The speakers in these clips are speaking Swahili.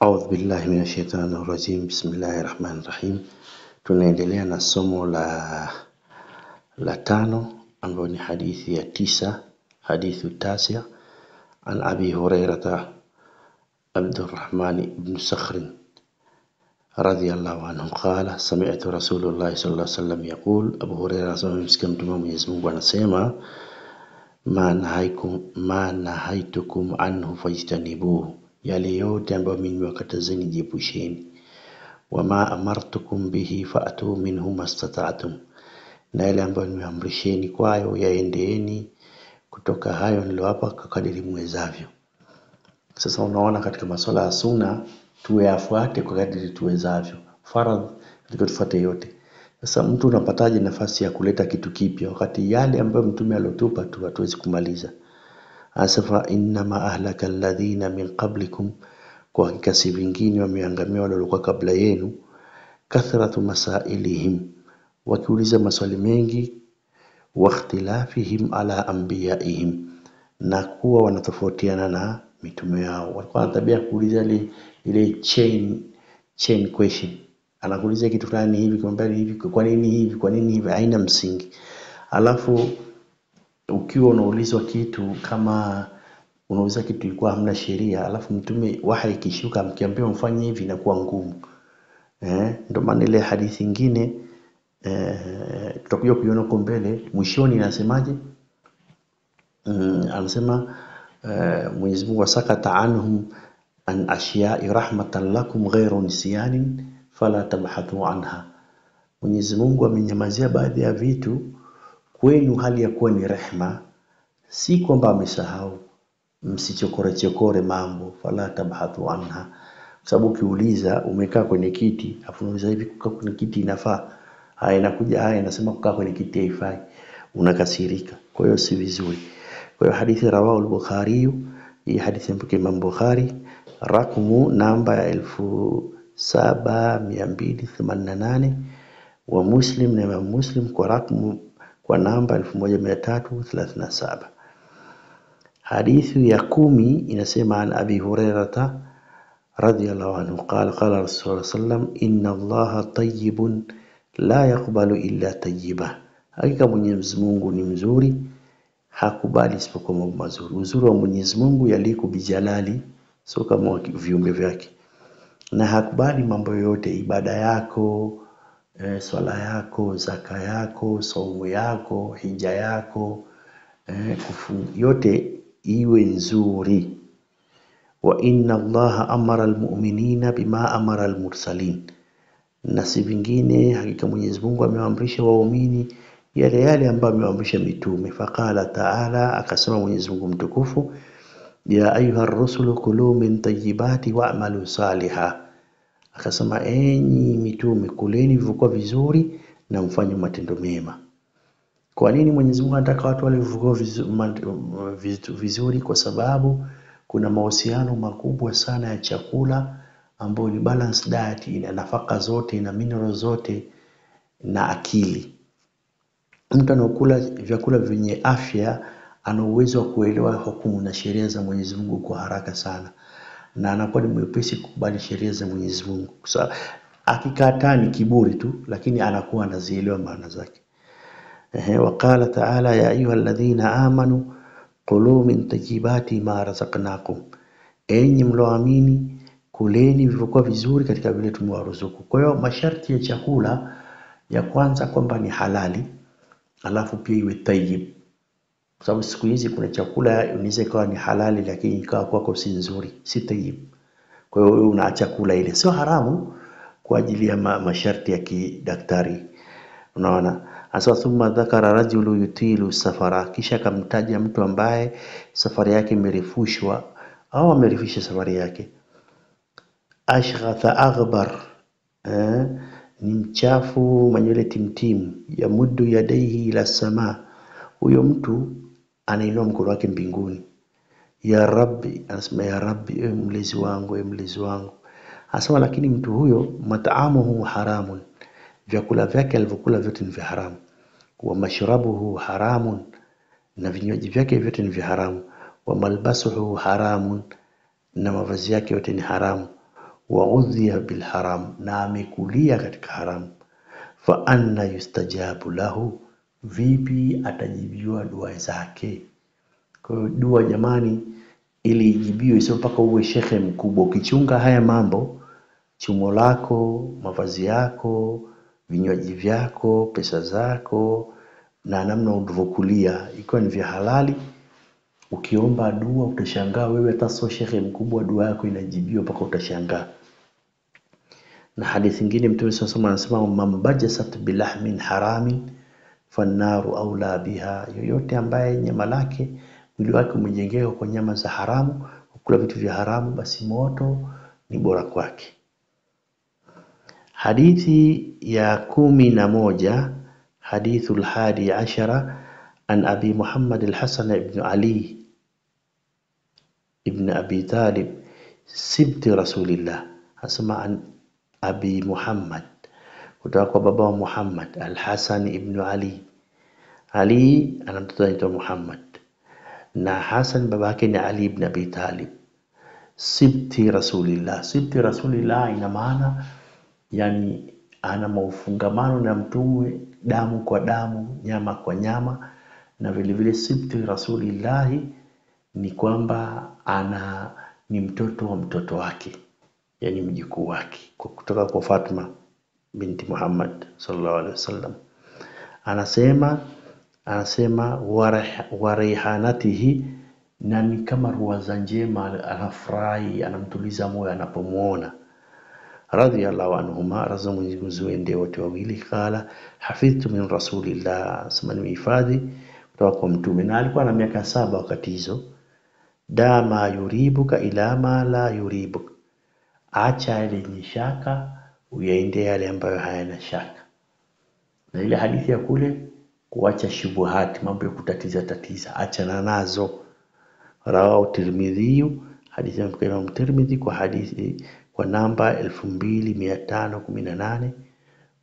A'udhu billahi minash shaitani rajim. Bismillahir rahmanir rahim. Tunaendelea na somo la tano ambayo ni hadithi ya 9, hadithu tasia an Abi Hurairah Abdurrahman ibn Sakhr radhiyallahu anhu qala sami'tu Rasulullah sallallahu alaihi wasallam yaqul. Abu Hurairah amemsikia Mtume wa Mwenyezi Mungu anasema ma nahaitukum anhu fajtanibuhu, yale yote ambayo mimi nimewakatazeni jiepusheni. Wama amartukum bihi fa'atu minhu mastata'tum, na yale ambayo nimeamrisheni kwayo yaendeeni kutoka hayo nilowapa kadiri mwezavyo. Sasa unaona katika masuala ya sunna tuyafuate kwa kadiri tuwezavyo, faradhi tufuate yote. Sasa mtu unapataje nafasi ya kuleta kitu kipya wakati yale ambayo mtume alotupa tu hatuwezi kumaliza? Asafa inma ahlaka alladhina min qablikum, kwa hakika si vingine wameangamia wale walikuwa kabla yenu. Kathratu masailihim, wakiuliza maswali mengi. Wa ikhtilafihim ala anbiyaihim, na kuwa wanatofautiana na mitume yao. Walikuwa na tabia kuuliza ile chain question. Anakuuliza kitu fulani hivi, kwamba hivi, kwa nini hivi, kwa nini hivi, haina msingi. Alafu ukiwa unaulizwa kitu, kama unauliza kitu ilikuwa hamna sheria, alafu mtume wahi kishuka mkiambia mfanye hivi, inakuwa ngumu. Ndio maana ile hadithi nyingine tutakuja kuiona huko mbele mwishoni inasemaje. Anasema Mwenyezi Mungu wasakata anhum an ashiya'i rahmatan lakum ghayra nisyanin fala tabhathu anha. Mwenyezi Mungu amenyamazia baadhi ya vitu kwenu hali ya kuwa ni rehma, si kwamba amesahau. Msichokore mambo, fala tabhathu anha. Sababu ukiuliza umekaa kwenye kiti afu unauliza hivi, kukaa kwenye kiti inafaa? Inakuja inasema kukaa kwenye kiti haifai, unakasirika. Kwa hiyo si vizuri. Kwa hiyo hadithi rawahu al-Bukhari, hii hadithi ya Imam Bukhari, rakmu namba ya 7288, wa Muslim na Imam Muslim kwa namba 1337. Hadithi ya 10 inasema an Abi Hurairah radhiyallahu anhu qala qala Rasulullah sallam inna Allaha tayyibun la yaqbalu illa tayyiba, hakika Mwenyezi Mungu ni mzuri, hakubali isipokuwa mambo mazuri. Uzuri wa Mwenyezi Mungu yaliko bijalali, sio kama viumbe vyake, na hakubali mambo yote, ibada yako, swala yako, zaka yako, saumu yako, hija yako, yote iwe nzuri. Wa inna Allaha amara almu'minina bima amara almursalin, na si vingine hakika Mwenyezi Mungu amewaamrisha waumini yale ambayo amewaamrisha mitume. Faqala ta'ala, akasema Mwenyezi Mungu mtukufu, ya ayuha rusulu kulu min tayyibati wa'malu saliha, akasema enyi mitume kuleni vilivyokuwa vizuri na mfanye matendo mema. Kwa nini Mwenyezi Mungu anataka watu wale vilivyokuwa vizuri? Kwa sababu kuna mahusiano makubwa sana ya chakula ambayo ni balanced diet, ina nafaka zote, ina minerals zote na akili. Mtu anakula vyakula vyenye afya ana uwezo wa kuelewa hukumu na sheria za Mwenyezi Mungu kwa haraka sana, na anakuwa ni mwepesi kukubali sheria za Mwenyezi Mungu. Sasa akikataa ni kiburi tu, lakini anakuwa anazielewa maana zake. Waqala ta'ala ya ayyuhalladhina amanu kulu min tayyibati ma razaqnakum, enyi mloamini kuleni vilivyokuwa vizuri katika vile tumewaruzuku. Kwa hiyo masharti ya chakula ya kwanza kwamba ni halali, alafu pia iwe tayyib. Kwa sababu siku hizi kuna chakula unaweza kuwa ni halali lakini ikawa kwako si nzuri, si tayyib. Kwa hiyo wewe unaacha kula ile. Sio haramu kwa ajili ya masharti ya kidaktari. Unaona? Asa thumma dhakara rajulu yutilu safara, kisha kamtaja mtu ambaye safari yake imerefushwa au amerefusha safari yake. Ashghatha aghbar, ni mchafu, manywele timtim, yamuddu yadayhi ila sama, huyo mtu anainua mkono wake mbinguni. Ya Rabbi, anasema ya Rabbi, ewe mlezi wangu, ewe mlezi wangu. Anasema lakini mtu huyo mat'amuhu haramun, vyakula vyake alivyokula vyote ni vya haramu. Wa mashrabuhu haramun, na vinywaji vyake vyote ni vya haramu. Wa malbasuhu haramun, na mavazi yake yote ni haramu. wa udhiya bil haram, na amekulia katika haramu, fa anna yustajabu lahu, vipi atajibiwa dua zake? Kwa hiyo dua jamani, ili ijibiwe sio mpaka uwe shekhe mkubwa. Ukichunga haya mambo, chumo lako, mavazi yako, vinywaji vyako, pesa zako, na namna ulivyokulia, ikiwa ni vya halali, ukiomba dua utashangaa wewe hata sio shekhe mkubwa, dua yako inajibiwa mpaka utashangaa. Na hadithi nyingine Mtume SAW anasema, mambajasat bilahmin haramin fannaru aula biha, yoyote ambaye nyama lake mwili wake umejengewa kwa nyama za haramu, kula vitu vya haramu, basi moto ni bora kwake. Hadithi ya 11, hadithul hadi ashara, an Abi Muhammad al-Hasan ibn Ali ibn Abi Talib sibti Rasulillah. Asema an Abi Muhammad, kutoka kwa baba wa Muhammad al-Hasan ibn Ali. Ali ana mtoto anaitwa Muhammad, na Hasan baba yake ni Ali ibn Abi Talib. Sibti Rasulillah, sibti Rasulillah ina maana yani ana maufungamano na mtume, damu kwa damu, nyama kwa nyama. Na vile vile sibti Rasulillah ni kwamba ni mtoto wa mtoto wake, yani mjukuu wake, kutoka kwa Fatma binti Muhammad sallallahu alaihi wasallam. Anasema warihanatihi, na ni kama ruwaza njema, anafurahi, anamtuliza moyo anapomuona. Radhiyallahu anhuma, radhi Mwenyezi Mungu ziende wote wawili. Kala hafidhtu min Rasulillah, sema nimehifadhi kutoka kwa mtume, na alikuwa na miaka 7 wakati hizo. Dama yuribuka ila ma la yuribuk, acha yale yenye shaka uyaende yale ambayo hayana shaka. Na ile hadithi ya kule kuacha shubuhati, mambo ya kutatiza, achana nazo. Rawahu Tirmidhi, hadithi ya Imam Tirmidhi kwa namba 2518,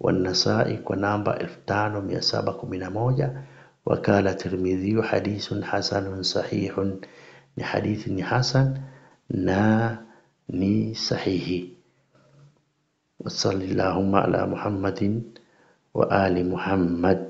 wa Nasai kwa namba 5711. Wakala Tirmidhi hadithun hasanun sahihun, ni hadithi ni hasan na ni sahihi. Sallallahu ala Muhammadin wa ali Muhammad.